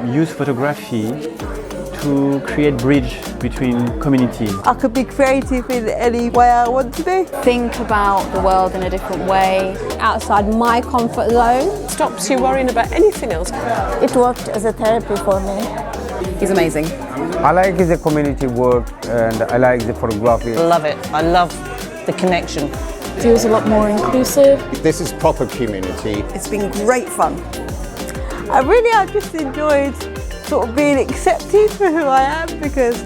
use photography to create bridge between communities. I could be creative in any way I want to be. Think about the world in a different way. Outside my comfort zone. Stops you worrying about anything else. It worked as a therapy for me. He's amazing. I like the community work and I like the photography. I love it. I love the connection. Feels a lot more inclusive. This is proper community. It's been great fun. I just enjoyed sort of being accepted for who I am, because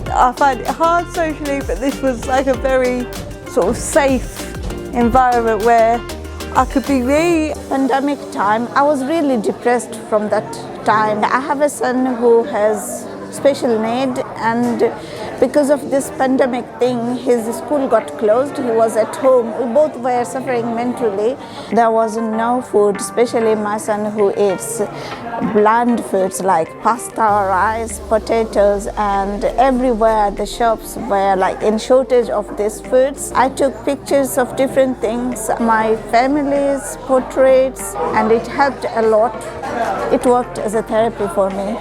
I find it hard socially, but this was like a very sort of safe environment where I could be me. Pandemic time, I was really depressed from that time. I have a son who has special need, and because of this pandemic thing, his school got closed. He was at home. We both were suffering mentally. There was no food, especially my son who eats bland foods like pasta, rice, potatoes, and everywhere the shops were like in shortage of these foods. I took pictures of different things, my family's portraits, and it helped a lot. It worked as a therapy for me.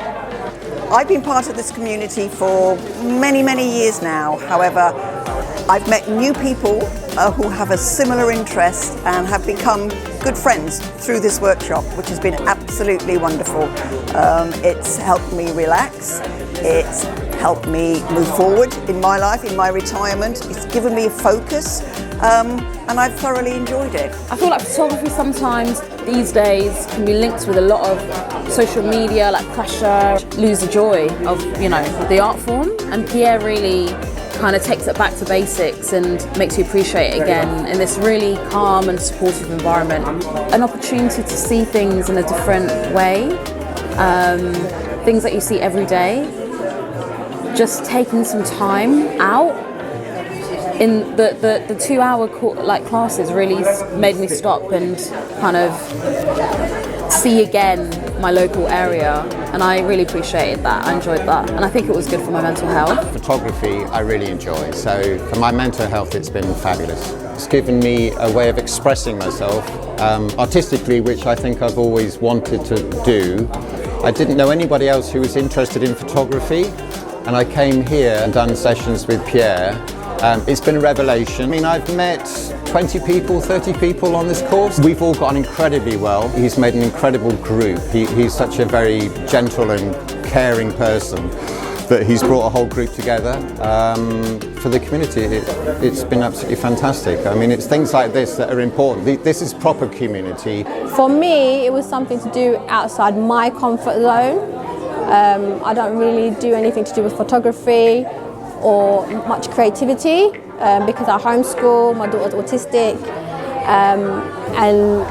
I've been part of this community for many, many years now. However, I've met new people who have a similar interest and have become good friends through this workshop, which has been absolutely wonderful. It's helped me relax. It's helped me move forward in my life, in my retirement. It's given me a focus, and I've thoroughly enjoyed it. I feel like photography sometimes these days can be linked with a lot of social media, like pressure, lose the joy of, the art form. And Pierre really kind of takes it back to basics and makes you appreciate it again in this really calm and supportive environment. An opportunity to see things in a different way, things that you see every day. Just taking some time out in the 2-hour classes really made me stop and kind of see again my local area, and I really appreciated that. I enjoyed that, and I think it was good for my mental health. Photography I really enjoy, so for my mental health it's been fabulous. It's given me a way of expressing myself artistically, which I think I've always wanted to do. I didn't know anybody else who was interested in photography, and I came here and done sessions with Pierre. It's been a revelation. I mean, I've met 20 people, 30 people on this course. We've all got on incredibly well. He's made an incredible group. He's such a very gentle and caring person that he's brought a whole group together for the community. It's been absolutely fantastic. I mean, it's things like this that are important. This is proper community. For me, it was something to do outside my comfort zone. I don't really do anything to do with photography or much creativity because I homeschool, my daughter's autistic, and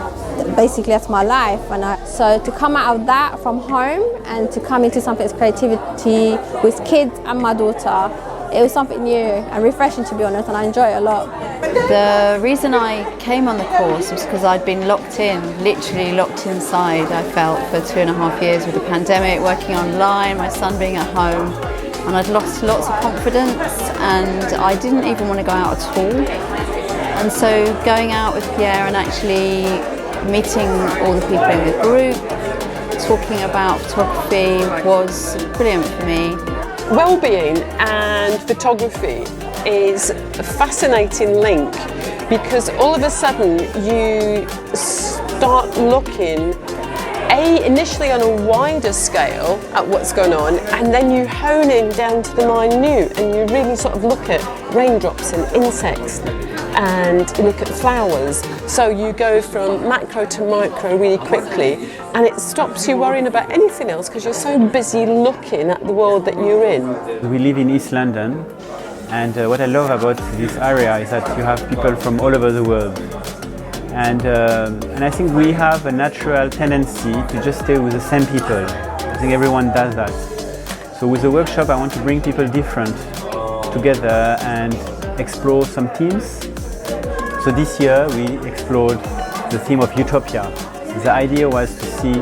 basically that's my life. So to come out of that from home and to come into something that's creativity with kids and my daughter, it was something new and refreshing, to be honest, and I enjoy it a lot. The reason I came on the course was because I'd been locked in, literally locked inside, I felt, for 2.5 years with the pandemic, working online, my son being at home. And I'd lost lots of confidence, and I didn't even want to go out at all. And so going out with Pierre and actually meeting all the people in the group, talking about photography was brilliant for me. Well-being and photography is a fascinating link, because all of a sudden you start looking initially on a wider scale at what's going on, and then you hone in down to the minute, and you really sort of look at raindrops and insects and look at flowers. So you go from macro to micro really quickly, and it stops you worrying about anything else because you're so busy looking at the world that you're in. We live in East London, and what I love about this area is that you have people from all over the world. And I think we have a natural tendency to just stay with the same people. I think everyone does that. So with the workshop I want to bring people different together and explore some themes. So this year we explored the theme of Utopia. The idea was to see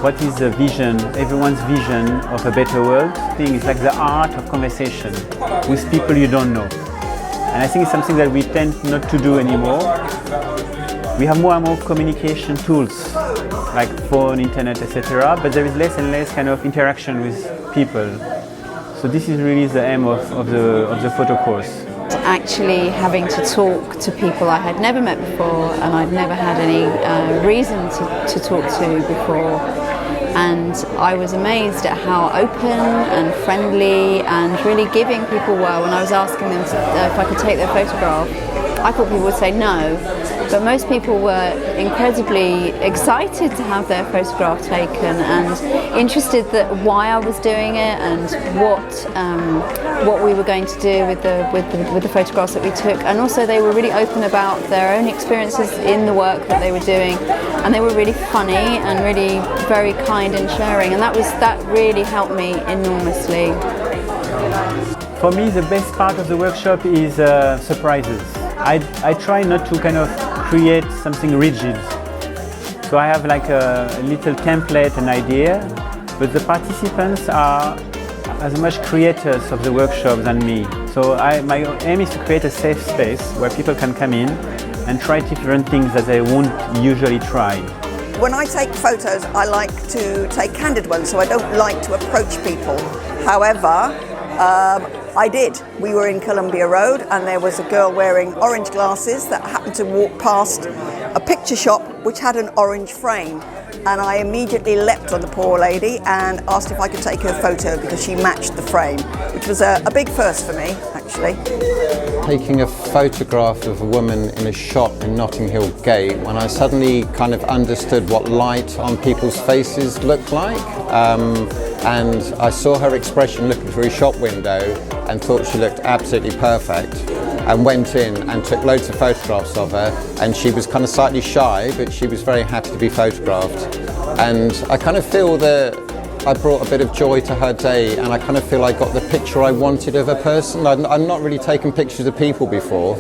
what is the vision, everyone's vision of a better world. I think it's like the art of conversation with people you don't know. And I think it's something that we tend not to do anymore. We have more and more communication tools, like phone, internet, etc. But there is less and less kind of interaction with people. So this is really the aim of the photo course. Actually having to talk to people I had never met before and I'd never had any reason to talk to before. And I was amazed at how open and friendly and really giving people were. When I was asking them if I could take their photograph, I thought people would say no, but most people were incredibly excited to have their photograph taken and interested that why I was doing it and what we were going to do with the photographs that we took. And also they were really open about their own experiences in the work that they were doing, and they were really funny and really very kind and sharing, and that really helped me enormously. For me, the best part of the workshop is surprises. I try not to kind of create something rigid. So I have like a little template, an idea, but the participants are as much creators of the workshop than me. So my aim is to create a safe space where people can come in and try different things that they won't usually try. When I take photos, I like to take candid ones, so I don't like to approach people. However, I did. We were in Columbia Road and there was a girl wearing orange glasses that happened to walk past a picture shop which had an orange frame. And I immediately leapt on the poor lady and asked if I could take her photo because she matched the frame, which was a big first for me, actually. Taking a photograph of a woman in a shop in Notting Hill Gate, when I suddenly kind of understood what light on people's faces looked like. And I saw her expression looking through a shop window and thought she looked absolutely perfect, and went in and took loads of photographs of her, and she was kind of slightly shy, but she was very happy to be photographed. And I kind of feel that I brought a bit of joy to her day, and I kind of feel I got the picture I wanted of a person. I'd not really taken pictures of people before.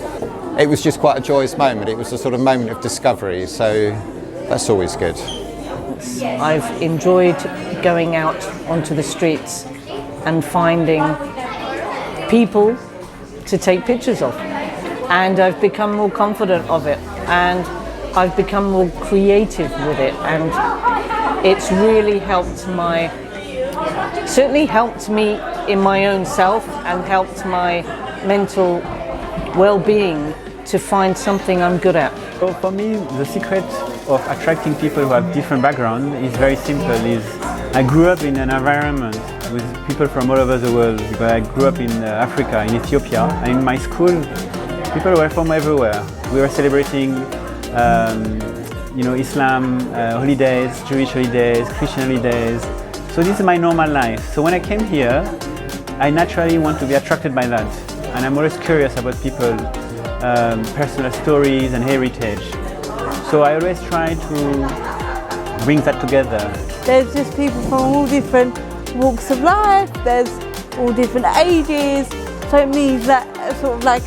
It was just quite a joyous moment. It was a sort of moment of discovery, so that's always good. I've enjoyed going out onto the streets and finding people to take pictures of, and I've become more confident of it, and I've become more creative with it, and it's really certainly helped me in my own self and helped my mental well-being to find something I'm good at. So for me, the secret of attracting people who have different backgrounds is very simple. I grew up in an environment with people from all over the world. I grew up in Africa, in Ethiopia, and in my school, people were from everywhere. We were celebrating Islam holidays, Jewish holidays, Christian holidays. So this is my normal life. So when I came here, I naturally want to be attracted by that. And I'm always curious about people's personal stories and heritage. So I always try to bring that together. There's just people from all different walks of life, there's all different ages, so it means that sort of like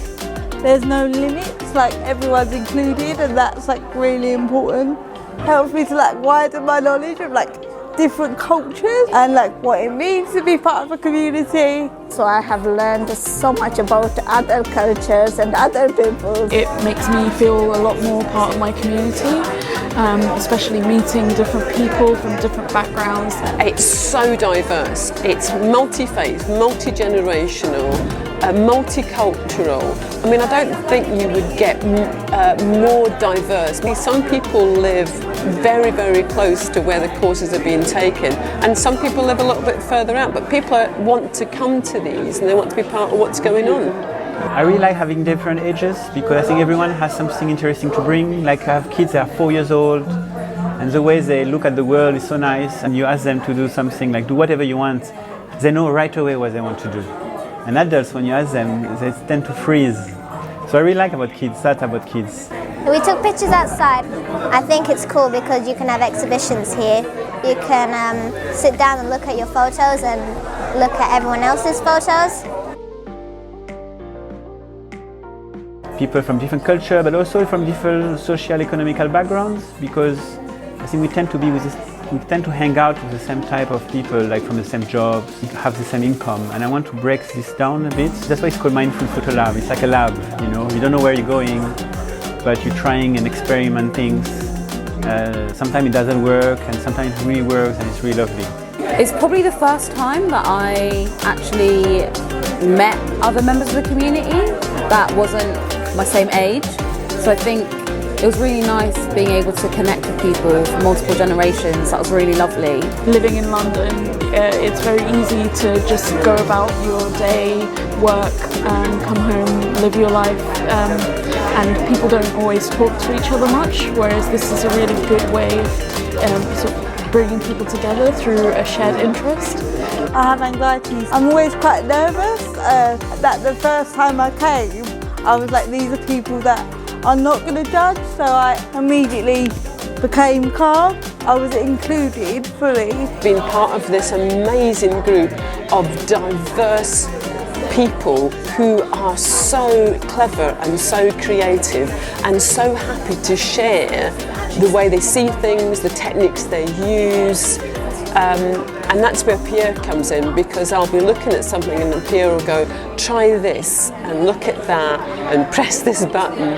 there's no limits, like everyone's included, and that's like really important. Helps me to like widen my knowledge of like different cultures and like what it means to be part of a community. So I have learned so much about other cultures and other peoples. It makes me feel a lot more part of my community, especially meeting different people from different backgrounds. It's so diverse. It's multi-faith, multi-generational, multicultural. I mean, I don't think you would get more diverse. Some people live very, very close to where the courses are being taken, and some people live a little bit further out, but people want to come to these and they want to be part of what's going on. I really like having different ages because I think everyone has something interesting to bring. Like I have kids that are 4 years old, and the way they look at the world is so nice, and you ask them to do something, like do whatever you want, they know right away what they want to do. And adults, when you ask them, they tend to freeze. So I really like that about kids. We took pictures outside. I think it's cool because you can have exhibitions here. You can sit down and look at your photos and look at everyone else's photos. People from different culture, but also from different socio-economical backgrounds, because I think we tend to hang out with the same type of people, like from the same jobs, have the same income, and I want to break this down a bit. That's why it's called Mindful Photo Lab. It's like a lab, you know. You don't know where you're going, but you're trying and experimenting things, Sometimes it doesn't work, and sometimes it really works, and it's really lovely. It's probably the first time that I actually met other members of the community that wasn't my same age. So I think it was really nice being able to connect with people from multiple generations. That was really lovely. Living in London, it's very easy to just go about your day, work, come home, live your life, and people don't always talk to each other much, whereas this is a really good way of sort of bringing people together through a shared interest. I have anxiety. I'm always quite nervous. That the first time I came, I was like, these are people that are not going to judge, so I immediately became calm. I was included fully. Being part of this amazing group of diverse people who are so clever and so creative and so happy to share the way they see things, the techniques they use, and that's where Pierre comes in, because I'll be looking at something and then Pierre will go, try this and look at that and press this button.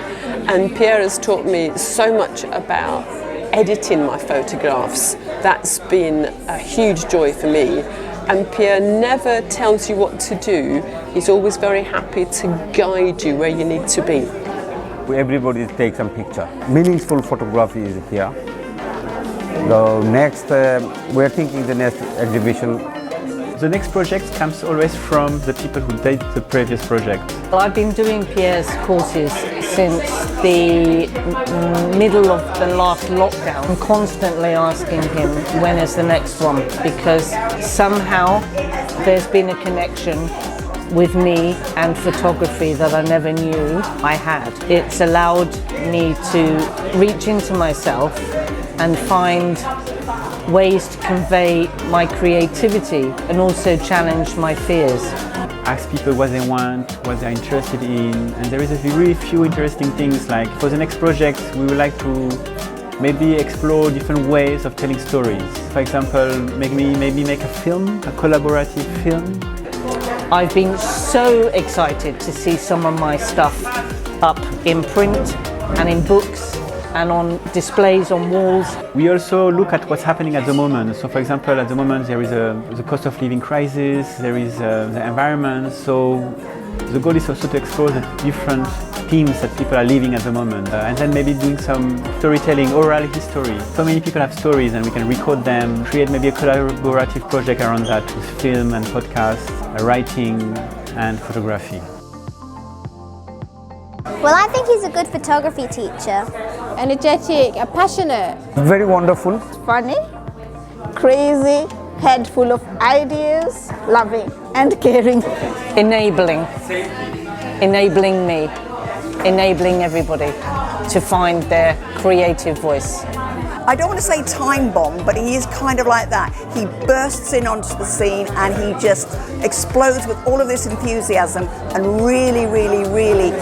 And Pierre has taught me so much about editing my photographs. That's been a huge joy for me. And Pierre never tells you what to do. He's always very happy to guide you where you need to be. Everybody takes some picture. Meaningful photography is here. The next, we're thinking the next exhibition. The next project comes always from the people who did the previous project. Well, I've been doing Pierre's courses since the middle of the last lockdown. I'm constantly asking him when is the next one, because somehow there's been a connection with me and photography that I never knew I had. It's allowed me to reach into myself and find ways to convey my creativity and also challenge my fears. Ask people what they want, what they're interested in, and there is really few interesting things. Like for the next project, we would like to maybe explore different ways of telling stories. For example, maybe make a film, a collaborative film. I've been so excited to see some of my stuff up in print and in books and on displays on walls. We also look at what's happening at the moment. So for example, at the moment there is the cost of living crisis, there is the environment. So the goal is also to explore the different themes that people are living at the moment. And then maybe doing some storytelling, oral history. So many people have stories and we can record them, create maybe a collaborative project around that with film and podcast, writing and photography. Well, I think he's a good photography teacher. Energetic and passionate. Very wonderful. Funny, crazy, head full of ideas, loving and caring. Enabling me, enabling everybody to find their creative voice. I don't want to say time bomb, but he is kind of like that. He bursts in onto the scene and he just explodes with all of this enthusiasm and really, really, really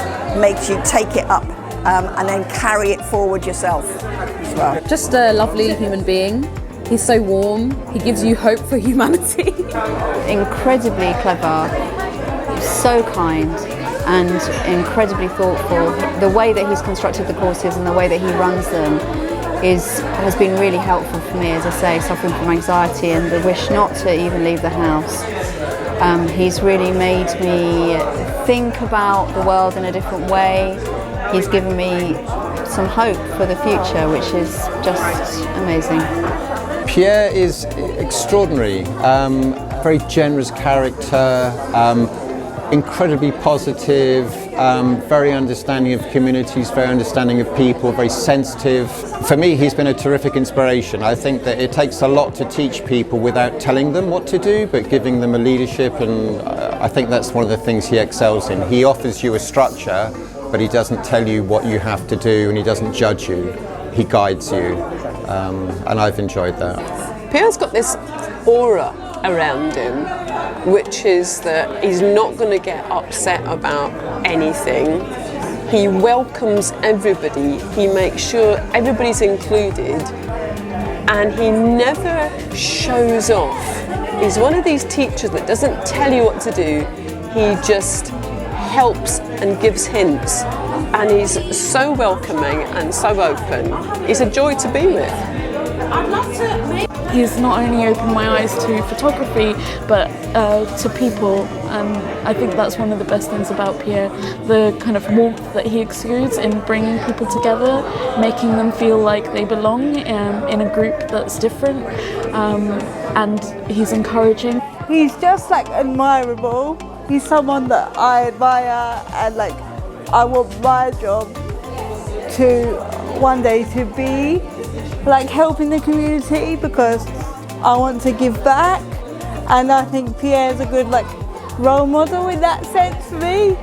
makes you take it up and then carry it forward yourself as well. Just a lovely human being. He's so warm. He gives you hope for humanity. Incredibly clever, so kind and incredibly thoughtful. The way that he's constructed the courses and the way that he runs them has been really helpful for me, as I say, suffering from anxiety and the wish not to even leave the house. He's really made me think about the world in a different way. He's given me some hope for the future, which is just amazing. Pierre is extraordinary, very generous character, incredibly positive, very understanding of communities, very understanding of people, very sensitive. For me, he's been a terrific inspiration. I think that it takes a lot to teach people without telling them what to do, but giving them a leadership, and I think that's one of the things he excels in. He offers you a structure, but he doesn't tell you what you have to do, and he doesn't judge you. He guides you, and I've enjoyed that. Pierre's got this aura around him, which is that he's not going to get upset about anything. He welcomes everybody, he makes sure everybody's included, and he never shows off. He's one of these teachers that doesn't tell you what to do, he just helps and gives hints, and he's so welcoming and so open. He's a joy to be with. He's not only opened my eyes to photography, but to people, and I think that's one of the best things about Pierre, the kind of warmth that he exudes in bringing people together, making them feel like they belong in a group that's different, and he's encouraging. He's just like admirable. He's someone that I admire, and like I want my job to one day to be like helping the community, because I want to give back, and I think Pierre's a good like role model in that sense for me.